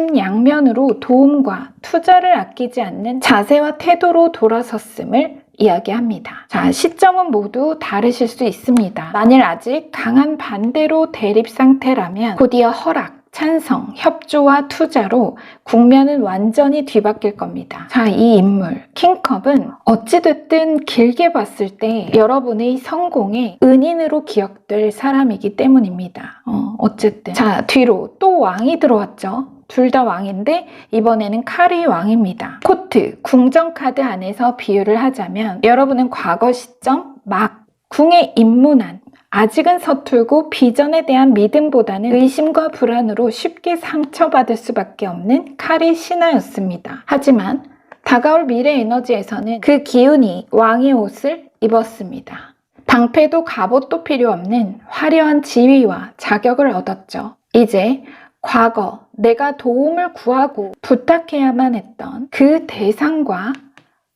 물심양면으로 도움과 투자를 아끼지 않는 자세와 태도로 돌아섰음을 이야기합니다. 자, 시점은 모두 다르실 수 있습니다. 만일 아직 강한 반대로 대립 상태라면 곧이어 허락, 찬성, 협조와 투자로 국면은 완전히 뒤바뀔 겁니다. 자, 이 인물 킹컵은 어찌됐든 길게 봤을 때 여러분의 성공의 은인으로 기억될 사람이기 때문입니다. 어쨌든 자, 뒤로 또 왕이 들어왔죠. 둘 다 왕인데 이번에는 칼이 왕입니다. 코트, 궁정 카드 안에서 비유를 하자면 여러분은 과거 시점 막 궁에 입문한 아직은 서툴고 비전에 대한 믿음보다는 의심과 불안으로 쉽게 상처받을 수밖에 없는 칼이 신하였습니다. 하지만 다가올 미래 에너지에서는 그 기운이 왕의 옷을 입었습니다. 방패도 갑옷도 필요 없는 화려한 지위와 자격을 얻었죠. 이제 과거 내가 도움을 구하고 부탁해야만 했던 그 대상과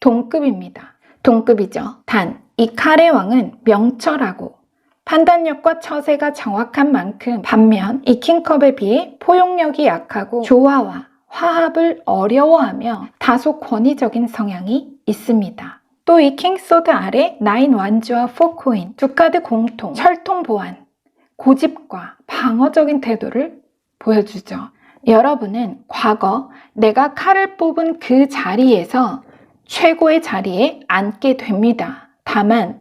동급입니다. 동급이죠. 단, 이 칼의 왕은 명철하고 판단력과 처세가 정확한 만큼 반면 이 킹컵에 비해 포용력이 약하고 조화와 화합을 어려워하며 다소 권위적인 성향이 있습니다. 또 이 킹소드 아래 9 완주와 4 코인 두 카드 공통, 철통 보완, 고집과 방어적인 태도를 보여주죠. 여러분은 과거 내가 칼을 뽑은 그 자리에서 최고의 자리에 앉게 됩니다. 다만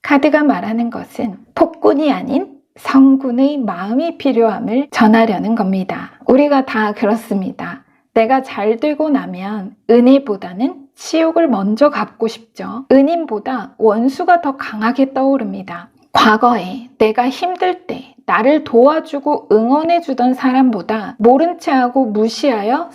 카드가 말하는 것은 폭군이 아닌 성군의 마음이 필요함을 전하려는 겁니다. 우리가 다 그렇습니다. 내가 잘 되고 나면 은혜보다는 치욕을 먼저 갚고 싶죠. 은인보다 원수가 더 강하게 떠오릅니다. 과거에 내가 힘들 때 나를 도와주고 응원해주던 사람보다 모른 체하고 무시하여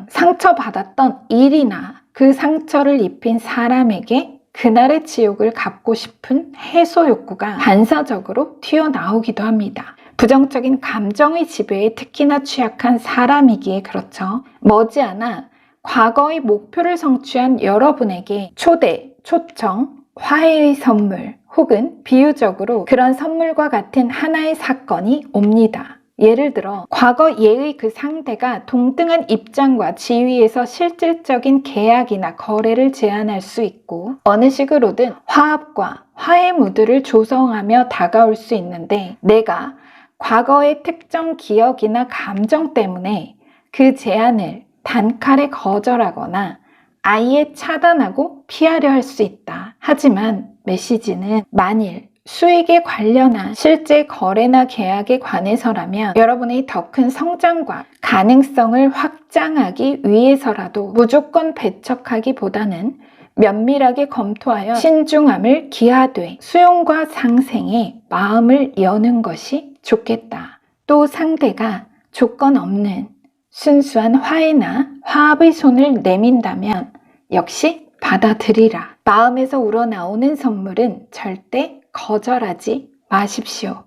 상처받았던 일이나 그 상처를 입힌 사람에게 그날의 지옥을 갚고 싶은 해소 욕구가 반사적으로 튀어나오기도 합니다. 부정적인 감정의 지배에 특히나 취약한 사람이기에 그렇죠. 머지않아 과거의 목표를 성취한 여러분에게 초대, 초청, 화해의 선물 혹은 비유적으로 그런 선물과 같은 하나의 사건이 옵니다. 예를 들어 과거 예의 그 상대가 동등한 입장과 지위에서 실질적인 계약이나 거래를 제안할 수 있고 어느 식으로든 화합과 화해 무드를 조성하며 다가올 수 있는데 내가 과거의 특정 기억이나 감정 때문에 그 제안을 단칼에 거절하거나 아예 차단하고 피하려 할 수 있다. 하지만 메시지는 만일 수익에 관련한 실제 거래나 계약에 관해서라면 여러분의 더 큰 성장과 가능성을 확장하기 위해서라도 무조건 배척하기보다는 면밀하게 검토하여 신중함을 기하되 수용과 상생에 마음을 여는 것이 좋겠다. 또 상대가 조건 없는 순수한 화해나 화합의 손을 내민다면 역시 받아들이라. 마음에서 우러나오는 선물은 절대 거절하지 마십시오.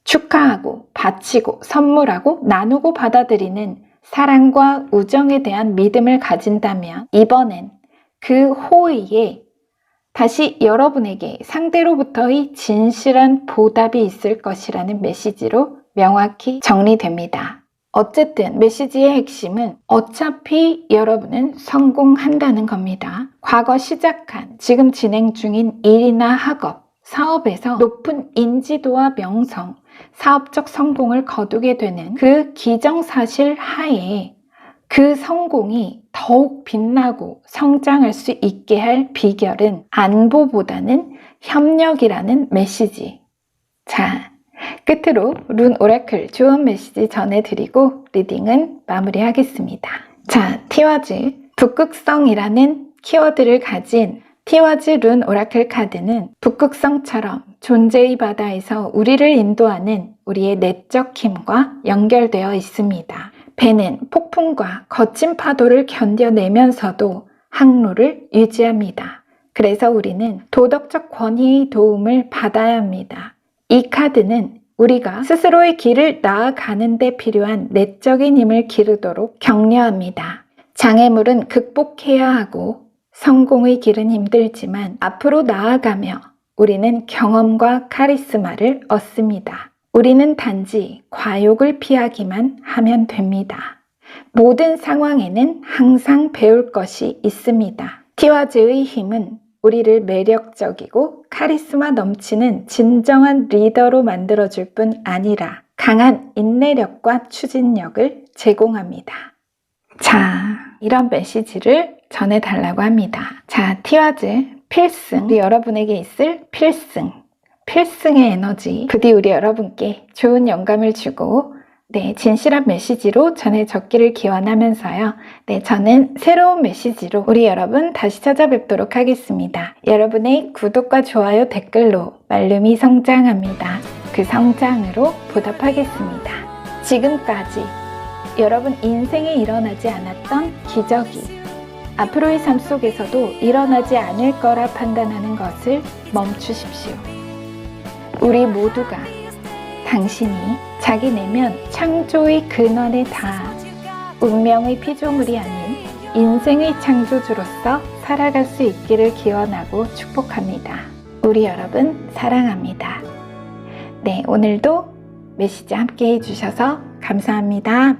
축하하고 바치고 선물하고 나누고 받아들이는 사랑과 우정에 대한 믿음을 가진다면 이번엔 그 호의에 다시 여러분에게 상대로부터의 진실한 보답이 있을 것이라는 메시지로 명확히 정리됩니다. 어쨌든 메시지의 핵심은 어차피 여러분은 성공한다는 겁니다. 과거 시작한, 지금 진행 중인 일이나 학업, 사업에서 높은 인지도와 명성, 사업적 성공을 거두게 되는 그 기정사실 하에 그 성공이 더욱 빛나고 성장할 수 있게 할 비결은 안보보다는 협력이라는 메시지. 자, 끝으로 룬 오라클 좋은 메시지 전해드리고 리딩은 마무리하겠습니다. 자, 티와즈, 북극성이라는 키워드를 가진 티와즈 룬 오라클 카드는 북극성처럼 존재의 바다에서 우리를 인도하는 우리의 내적 힘과 연결되어 있습니다. 배는 폭풍과 거친 파도를 견뎌내면서도 항로를 유지합니다. 그래서 우리는 도덕적 권위의 도움을 받아야 합니다. 이 카드는 우리가 스스로의 길을 나아가는 데 필요한 내적인 힘을 기르도록 격려합니다. 장애물은 극복해야 하고 성공의 길은 힘들지만 앞으로 나아가며 우리는 경험과 카리스마를 얻습니다. 우리는 단지 과욕을 피하기만 하면 됩니다. 모든 상황에는 항상 배울 것이 있습니다. 티와즈의 힘은 우리를 매력적이고 카리스마 넘치는 진정한 리더로 만들어줄 뿐 아니라 강한 인내력과 추진력을 제공합니다. 자, 이런 메시지를 전해달라고 합니다. 자, 티와즈 필승, 우리 여러분에게 있을 필승의 에너지, 부디 우리 여러분께 좋은 영감을 주고 진실한 메시지로 전해졌기를 기원하면서요. 저는 새로운 메시지로 우리 여러분 다시 찾아뵙도록 하겠습니다. 여러분의 구독과 좋아요, 댓글로 말룸이 성장합니다. 그 성장으로 보답하겠습니다. 지금까지 여러분 인생에 일어나지 않았던 기적이 앞으로의 삶 속에서도 일어나지 않을 거라 판단하는 것을 멈추십시오. 우리 모두가 당신이 자기 내면 창조의 근원에 닿아 운명의 피조물이 아닌 인생의 창조주로서 살아갈 수 있기를 기원하고 축복합니다. 우리 여러분 사랑합니다. 오늘도 메시지 함께 해주셔서 감사합니다.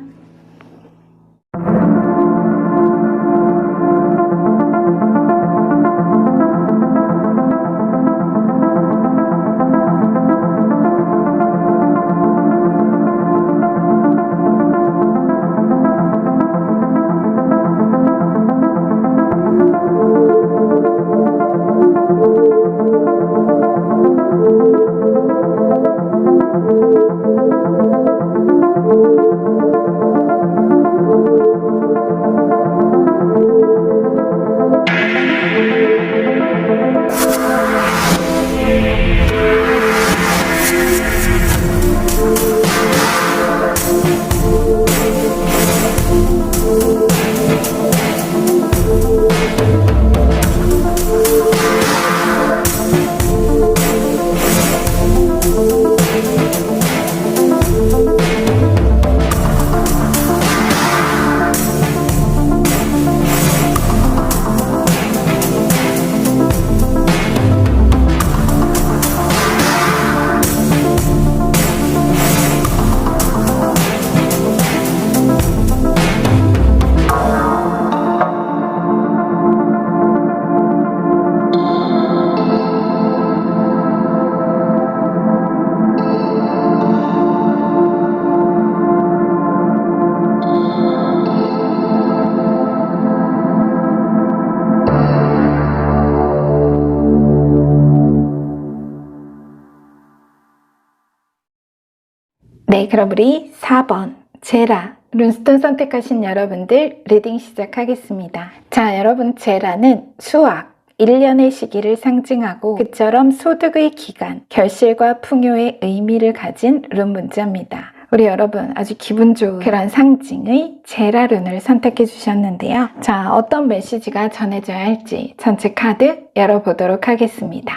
그럼 우리 4번 제라 룬스톤 선택하신 여러분들 리딩 시작하겠습니다. 자, 여러분 제라는 수학 1년의 시기를 상징하고 그처럼 소득의 기간, 결실과 풍요의 의미를 가진 룬 문자입니다. 우리 여러분 아주 기분 좋은 그런 상징의 제라 룬을 선택해 주셨는데요. 자, 어떤 메시지가 전해져야 할지 전체 카드 열어보도록 하겠습니다.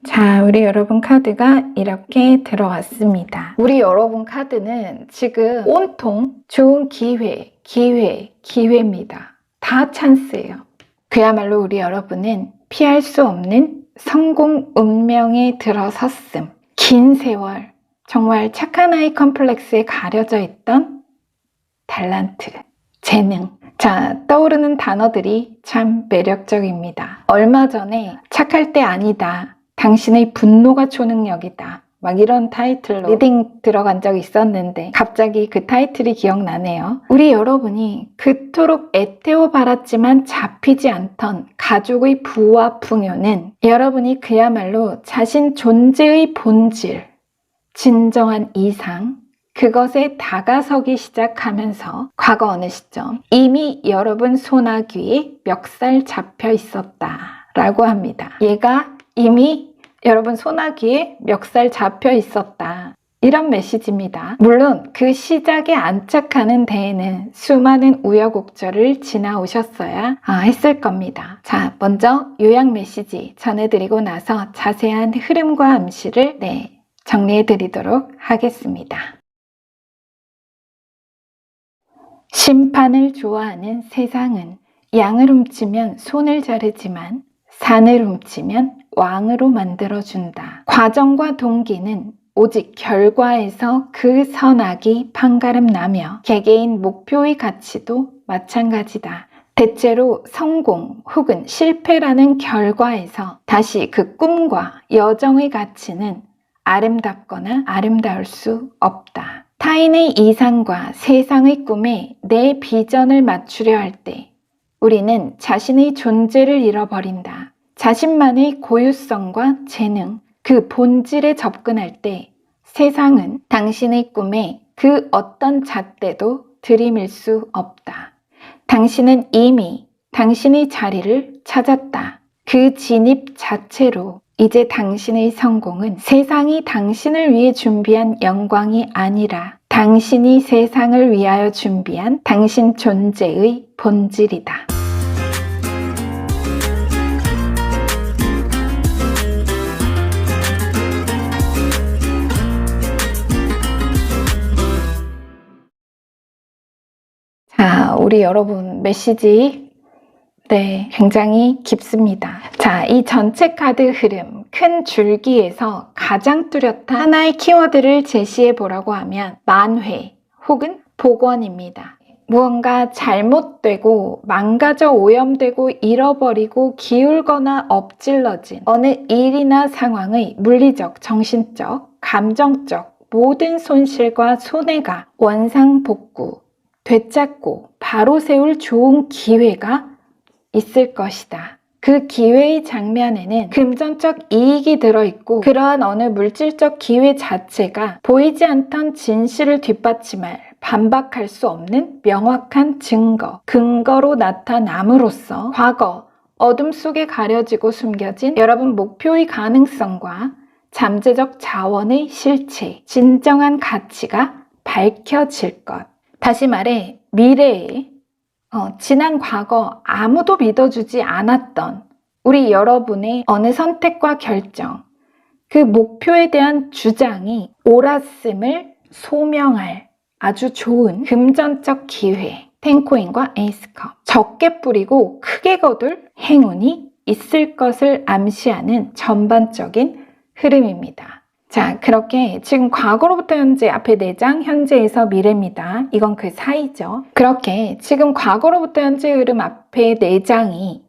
자, 우리 여러분 카드가 이렇게 들어왔습니다. 우리 여러분 카드는 지금 온통 좋은 기회입니다. 다 찬스예요. 그야말로 우리 여러분은 피할 수 없는 성공 운명에 들어섰음. 긴 세월 정말 착한 아이 컴플렉스에 가려져 있던 탤런트, 재능. 자, 떠오르는 단어들이 참 매력적입니다. 얼마 전에 착할 때 아니다. 당신의 분노가 초능력이다. 막 이런 타이틀로 리딩 들어간 적이 있었는데 갑자기 그 타이틀이 기억나네요. 우리 여러분이 그토록 애태워 바랐지만 잡히지 않던 가족의 부와 풍요는 여러분이 그야말로 자신 존재의 본질, 진정한 이상, 그것에 다가서기 시작하면서 과거 어느 시점 이미 여러분 소나귀에 멱살 잡혀 있었다 라고 합니다. 얘가 이미 여러분 소나귀에 멱살 잡혀 있었다. 이런 메시지입니다. 물론 그 시작에 안착하는 데에는 수많은 우여곡절을 지나오셨어야 했을 겁니다. 자, 먼저 요약 메시지 전해드리고 나서 자세한 흐름과 암시를 정리해드리도록 하겠습니다. 심판을 좋아하는 세상은 양을 훔치면 손을 자르지만 산을 훔치면 왕으로 만들어준다. 과정과 동기는 오직 결과에서 그 선악이 판가름 나며 개개인 목표의 가치도 마찬가지다. 대체로 성공 혹은 실패라는 결과에서 다시 그 꿈과 여정의 가치는 아름답거나 아름다울 수 없다. 타인의 이상과 세상의 꿈에 내 비전을 맞추려 할 때 우리는 자신의 존재를 잃어버린다. 자신만의 고유성과 재능, 그 본질에 접근할 때 세상은 당신의 꿈에 그 어떤 잣대도 들이밀 수 없다. 당신은 이미 당신의 자리를 찾았다. 그 진입 자체로 이제 당신의 성공은 세상이 당신을 위해 준비한 영광이 아니라 당신이 세상을 위하여 준비한 당신 존재의 본질이다. 자, 우리 여러분 메시지 굉장히 깊습니다. 자, 이 전체 카드 흐름, 큰 줄기에서 가장 뚜렷한 하나의 키워드를 제시해 보라고 하면 만회 혹은 복원입니다. 무언가 잘못되고 망가져 오염되고 잃어버리고 기울거나 엎질러진 어느 일이나 상황의 물리적, 정신적, 감정적 모든 손실과 손해가 원상복구, 되찾고 바로 세울 좋은 기회가 있을 것이다. 그 기회의 장면에는 금전적 이익이 들어있고 그러한 어느 물질적 기회 자체가 보이지 않던 진실을 뒷받침할 반박할 수 없는 명확한 근거로 나타남으로써 과거 어둠 속에 가려지고 숨겨진 여러분 목표의 가능성과 잠재적 자원의 실체, 진정한 가치가 밝혀질 것. 다시 말해 미래에 지난 과거 아무도 믿어주지 않았던 우리 여러분의 어느 선택과 결정, 그 목표에 대한 주장이 옳았음을 소명할 아주 좋은 금전적 기회, 텐코인과 에이스컵, 적게 뿌리고 크게 거둘 행운이 있을 것을 암시하는 전반적인 흐름입니다. 자, 그렇게 지금 과거로부터 현재 앞에 4장, 현재에서 미래입니다. 이건 그 사이죠. 그렇게 지금 과거로부터 현재 흐름 앞에 4장이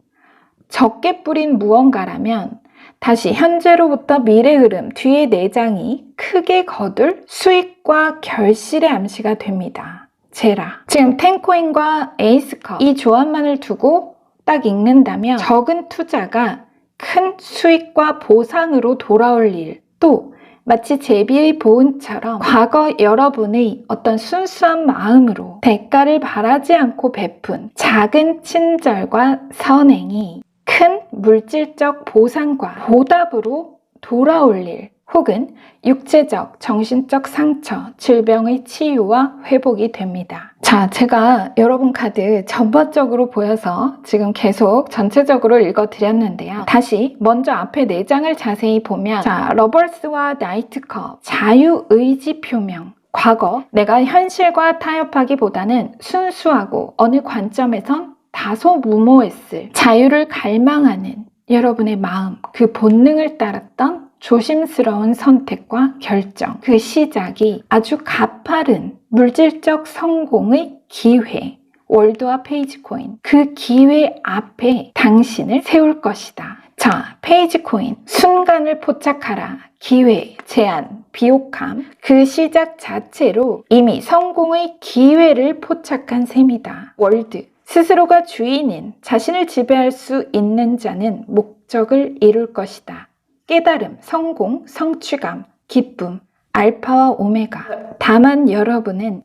적게 뿌린 무언가라면 다시 현재로부터 미래 흐름 뒤에 4장이 크게 거둘 수익과 결실의 암시가 됩니다. 제라. 지금 텐코인과 에이스컵 이 조합만을 두고 딱 읽는다면 적은 투자가 큰 수익과 보상으로 돌아올 일, 또 마치 제비의 보은처럼 과거 여러분의 어떤 순수한 마음으로 대가를 바라지 않고 베푼 작은 친절과 선행이 큰 물질적 보상과 보답으로 돌아올 일, 혹은 육체적, 정신적 상처, 질병의 치유와 회복이 됩니다. 자, 제가 여러분 카드 전반적으로 보여서 지금 계속 전체적으로 읽어드렸는데요. 다시 먼저 앞에 4장을 자세히 보면 자, 러버스와 나이트컵, 자유의지 표명. 과거 내가 현실과 타협하기보다는 순수하고 어느 관점에선 다소 무모했을 자유를 갈망하는 여러분의 마음, 그 본능을 따랐던 조심스러운 선택과 결정, 그 시작이 아주 가파른 물질적 성공의 기회, 월드와 페이지 코인, 그 기회 앞에 당신을 세울 것이다. 자, 페이지 코인, 순간을 포착하라, 기회, 제안, 비옥함, 그 시작 자체로 이미 성공의 기회를 포착한 셈이다. 월드, 스스로가 주인인 자신을 지배할 수 있는 자는 목적을 이룰 것이다. 깨달음, 성공, 성취감, 기쁨, 알파와 오메가. 다만 여러분은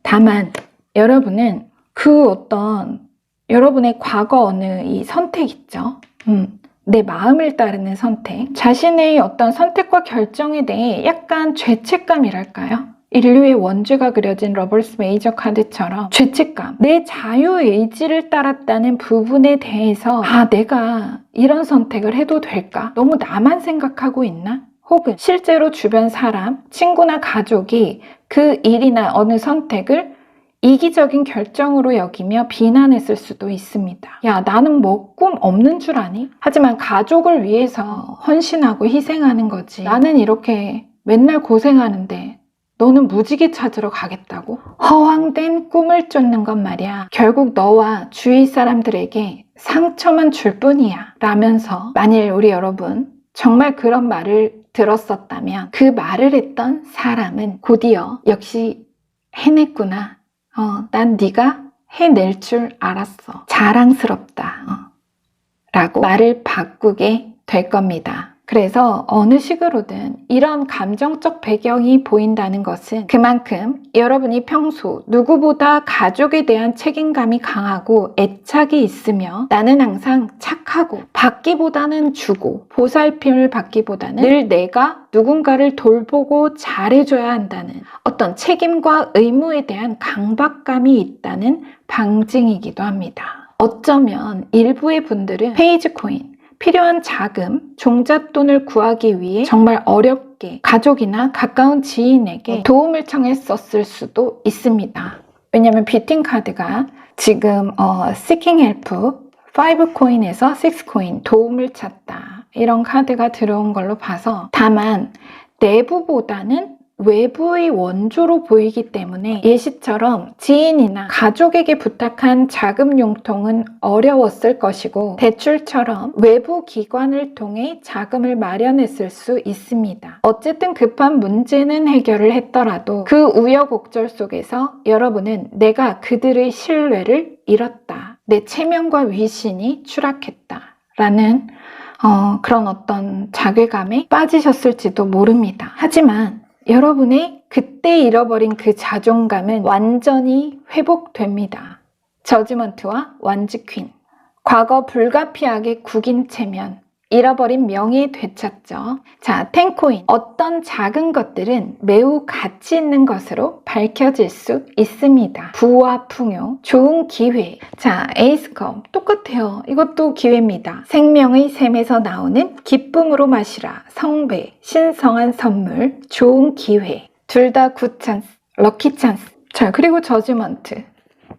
그 어떤 여러분의 과거 어느 이 선택 있죠? 내 마음을 따르는 선택, 자신의 어떤 선택과 결정에 대해 약간 죄책감이랄까요? 인류의 원죄가 그려진 러버스 메이저 카드처럼 죄책감, 내 자유의지를 따랐다는 부분에 대해서 내가 이런 선택을 해도 될까? 너무 나만 생각하고 있나? 혹은 실제로 주변 사람, 친구나 가족이 그 일이나 어느 선택을 이기적인 결정으로 여기며 비난했을 수도 있습니다. 야, 나는 뭐 꿈 없는 줄 아니? 하지만 가족을 위해서 헌신하고 희생하는 거지. 나는 이렇게 맨날 고생하는데 너는 무지개 찾으러 가겠다고? 허황된 꿈을 쫓는 건 말이야. 결국 너와 주위 사람들에게 상처만 줄 뿐이야. 라면서 만일 우리 여러분 정말 그런 말을 들었었다면 그 말을 했던 사람은 곧이어 역시 해냈구나. 난 네가 해낼 줄 알았어. 자랑스럽다. 라고 말을 바꾸게 될 겁니다. 그래서 어느 식으로든 이런 감정적 배경이 보인다는 것은 그만큼 여러분이 평소 누구보다 가족에 대한 책임감이 강하고 애착이 있으며 나는 항상 착하고 받기보다는 주고 보살핌을 받기보다는 늘 내가 누군가를 돌보고 잘해줘야 한다는 어떤 책임과 의무에 대한 강박감이 있다는 방증이기도 합니다. 어쩌면 일부의 분들은 페이지 코인, 필요한 자금, 종잣돈을 구하기 위해 정말 어렵게 가족이나 가까운 지인에게 도움을 청했었을 수도 있습니다. 왜냐하면 뷰팅 카드가 지금 Seeking Help 5코인에서 6코인 도움을 찾다 이런 카드가 들어온 걸로 봐서 다만 내부보다는 외부의 원조로 보이기 때문에 예시처럼 지인이나 가족에게 부탁한 자금 융통은 어려웠을 것이고 대출처럼 외부 기관을 통해 자금을 마련했을 수 있습니다. 어쨌든 급한 문제는 해결을 했더라도 그 우여곡절 속에서 여러분은 내가 그들의 신뢰를 잃었다. 내 체면과 위신이 추락했다. 라는 그런 어떤 자괴감에 빠지셨을지도 모릅니다. 하지만 여러분의 그때 잃어버린 그 자존감은 완전히 회복됩니다. 저지먼트와 완지 퀸. 과거 불가피하게 구긴 체면, 잃어버린 명예 되찾죠. 자, 10코인. 어떤 작은 것들은 매우 가치 있는 것으로 밝혀질 수 있습니다. 부와 풍요, 좋은 기회. 자, 에이스컵. 똑같아요. 이것도 기회입니다. 생명의 샘에서 나오는 기쁨으로 마시라. 성배, 신성한 선물, 좋은 기회. 둘 다 굿 찬스, 럭키 찬스. 자, 그리고 저지먼트.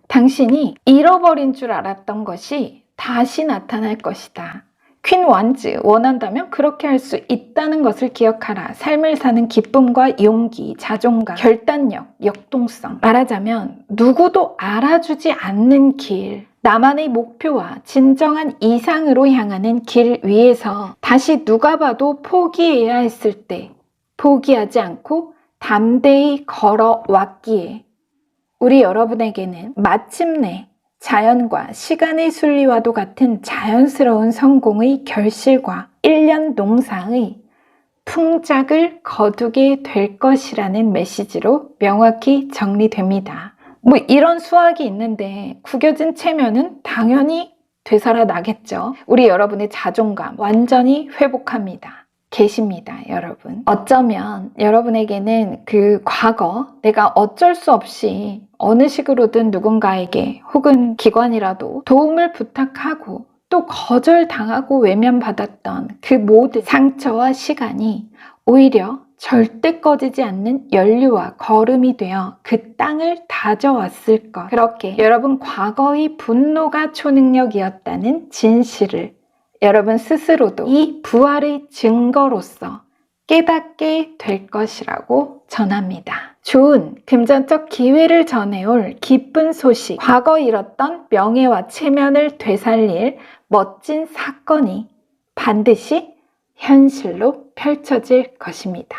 당신이 잃어버린 줄 알았던 것이 다시 나타날 것이다. 퀸 완즈, 원한다면 그렇게 할 수 있다는 것을 기억하라. 삶을 사는 기쁨과 용기, 자존감, 결단력, 역동성. 말하자면 누구도 알아주지 않는 길, 나만의 목표와 진정한 이상으로 향하는 길 위에서 다시 누가 봐도 포기해야 했을 때 포기하지 않고 담대히 걸어왔기에 우리 여러분에게는 마침내 자연과 시간의 순리와도 같은 자연스러운 성공의 결실과 1년 농사의 풍작을 거두게 될 것이라는 메시지로 명확히 정리됩니다. 뭐 이런 수학이 있는데 구겨진 체면은 당연히 되살아나겠죠. 우리 여러분의 자존감 완전히 회복합니다. 계십니다, 여러분. 어쩌면 여러분에게는 그 과거, 내가 어쩔 수 없이 어느 식으로든 누군가에게 혹은 기관이라도 도움을 부탁하고 또 거절당하고 외면받았던 그 모든 상처와 시간이 오히려 절대 꺼지지 않는 연료와 거름이 되어 그 땅을 다져왔을 것. 그렇게 여러분 과거의 분노가 초능력이었다는 진실을 여러분 스스로도 이 부활의 증거로서 깨닫게 될 것이라고 전합니다. 좋은 금전적 기회를 전해올 기쁜 소식, 과거 잃었던 명예와 체면을 되살릴 멋진 사건이 반드시 현실로 펼쳐질 것입니다.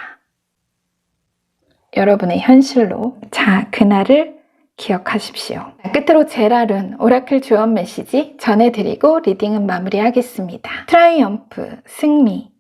여러분의 현실로. 자, 그날을 기억하십시오. 끝으로 제랄운 오라클 조언 메시지 전해드리고 리딩은 마무리하겠습니다. 트라이엄프, 승리.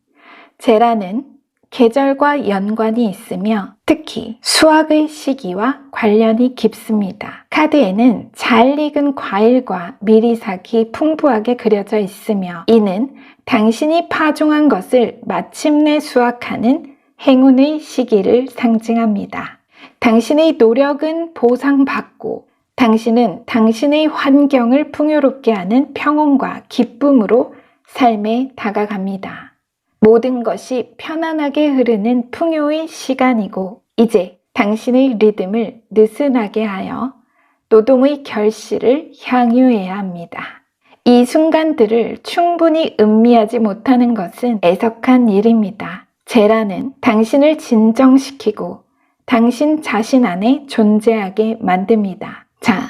제랄은 계절과 연관이 있으며 특히 수확의 시기와 관련이 깊습니다. 카드에는 잘 익은 과일과 미리삭이 풍부하게 그려져 있으며 이는 당신이 파종한 것을 마침내 수확하는 행운의 시기를 상징합니다. 당신의 노력은 보상받고 당신은 당신의 환경을 풍요롭게 하는 평온과 기쁨으로 삶에 다가갑니다. 모든 것이 편안하게 흐르는 풍요의 시간이고 이제 당신의 리듬을 느슨하게 하여 노동의 결실을 향유해야 합니다. 이 순간들을 충분히 음미하지 못하는 것은 애석한 일입니다. 제라는 당신을 진정시키고 당신 자신 안에 존재하게 만듭니다. 자,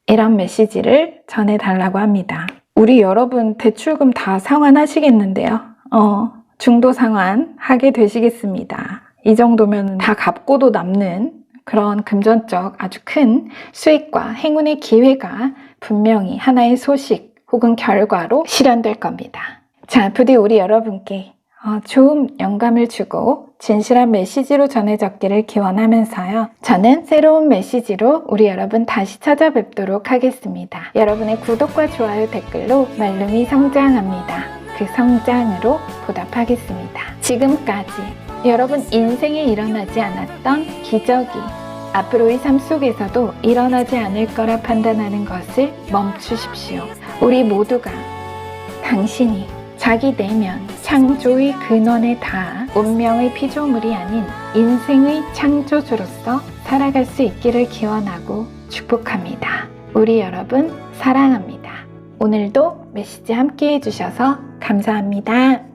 이런 메시지를 전해달라고 합니다. 우리 여러분 대출금 다 상환하시겠는데요? 중도 상환하게 되시겠습니다. 이 정도면 다 갚고도 남는 그런 금전적 아주 큰 수익과 행운의 기회가 분명히 하나의 소식 혹은 결과로 실현될 겁니다. 자, 부디 우리 여러분께 좋은 영감을 주고 진실한 메시지로 전해졌기를 기원하면서요. 저는 새로운 메시지로 우리 여러분 다시 찾아뵙도록 하겠습니다. 여러분의 구독과 좋아요 댓글로 말룸이 성장합니다. 그 성장으로 보답하겠습니다. 지금까지 여러분 인생에 일어나지 않았던 기적이 앞으로의 삶 속에서도 일어나지 않을 거라 판단하는 것을 멈추십시오. 우리 모두가 당신이 자기 내면 창조의 근원에 닿아 운명의 피조물이 아닌 인생의 창조주로서 살아갈 수 있기를 기원하고 축복합니다. 우리 여러분 사랑합니다. 오늘도 메시지 함께 해주셔서 감사합니다.